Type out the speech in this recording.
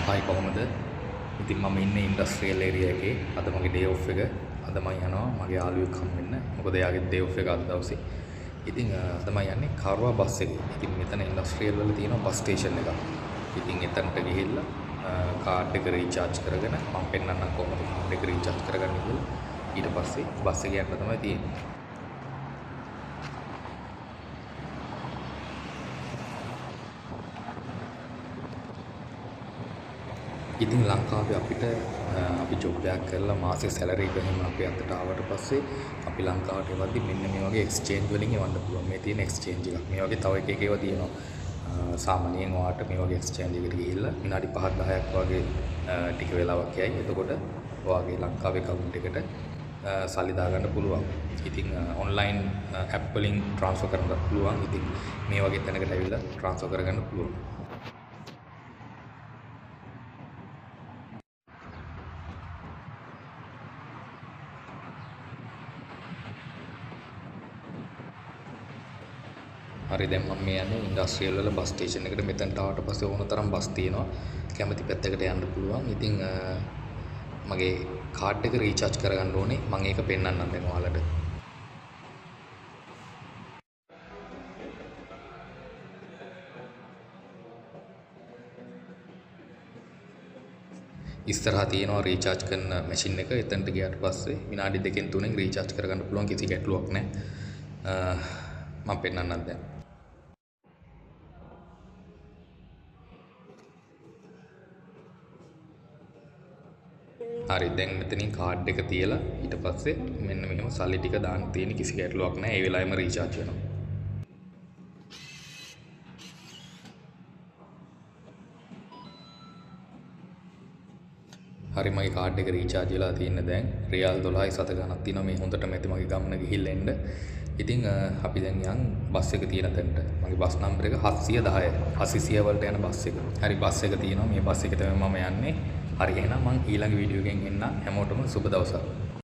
හයි කොහොමද? ඉතින් මම ඉන්නේ ඉන්ඩස්ට්‍රියල් ඒරියා එකේ. අද මගේ ඩේ ඔෆ් එක. අද මම යනවා මගේ යාළුවෙක් හමු වෙන්න. මොකද එයාගේ ඩේ ඔෆ් එක අද දවසේ. ඉතින් අද මම යන්නේ කාර්වා බස් එකේ. ඉතින් මෙතන ඉන්ඩස්ට්‍රියල් වල තියෙනවා බස් ස්ටේෂන් එකක්. ඉතින් එතනට ගිහිල්ලා කාඩ් එක රීචාර්ජ් කරගෙන මම පෙන්නන්නම් කොහොමද කාඩ් එක රීචාර්ජ් කරගන්නේ කියලා. ඊට පස්සේ බස් එක යන්න තමයි තියෙන්නේ. ඉතින් ලංකාවේ අපිට අපි ජොබ් එකක් කරලා මාසේ සැලරි එක එහෙම අපි අතට ආවට පස්සේ අපි ලංකාවට එවද්දි මෙන්න මේ වගේ එක්ස්චේන්ජ් වලින් එවන්න පුළුවන්. මේ තියෙන එක්ස්චේන්ජ් එකක්. මේ වගේ තව එක ඒවා තියෙනවා. සාමාන්‍යයෙන් ඔයාලට මේ වගේ එක්ස්චේන්ජ් එකකට ගිහිල්ලා විනාඩි 5 10ක් වගේ ටික වෙලාවක් යයි. එතකොට ඔයාගේ ලංකාවේ account එකට සල්ලි දාගන්න පුළුවන්. ඉතින් ඔන්ලයින් ඇප් වලින් ට්‍රාන්ස්ෆර් කරන්න පුළුවන්. ඉතින් මේ වගේ තැනකට ඇවිල්ලා ට්‍රාන්ස්ෆර් කරගන්න පුළුවන්. හරි දැන් මම මේ යන්නේ ඉන්ඩස්ට්‍රියල් වල බස් ස්ටේෂන් එකට. මෙතනට ආවට පස්සේ ඕන තරම් බස් තියෙනවා. කැමති පැත්තකට යන්න පුළුවන්. ඉතින් මගේ කාඩ් එක රීචාර්ජ් කරගන්න ඕනේ. මම ඒක පෙන්නන්නම් දැන් ඔයාලට. ඉස්සරහා තියෙනවා රීචාර්ජ් කරන මැෂින් එක. එතනට ගියාට පස්සේ විනාඩි 2කින් 3කින් රීචාර්ජ් කරගන්න පුළුවන්. කිසි ගැටලුවක් නැහැ. මම පෙන්නන්නම් දැන්. හරි දැන් මෙතනින් කාඩ් එක තියලා ඊට පස්සේ මෙන්න මෙහෙම සල්ලි ටික දාන්න තියෙන කිසි ගැටලුවක් නැහැ. ඒ වෙලාවෙම රීචාර්ජ් වෙනවා. හරි මගේ කාඩ් එක රීචාර්ජ් වෙලා තියෙන දැන් රියල් 12යි සත ගණක් තියෙනවා. මේ හොඳට මැති මගේ ගමන ගිහිල්ලා එන්න. ඉතින් අපි දැන් යන් බස් එක තියෙන තැනට. මගේ බස් නම්බර එක 710. 800 වලට යන බස් එක. හරි බස් එක තියෙනවා. මේ බස් එක තමයි මම යන්නේ. හරි එහෙනම් මම ඊළඟ වීඩියෝ එකෙන් එන්න. හැමෝටම සුබ දවසක්.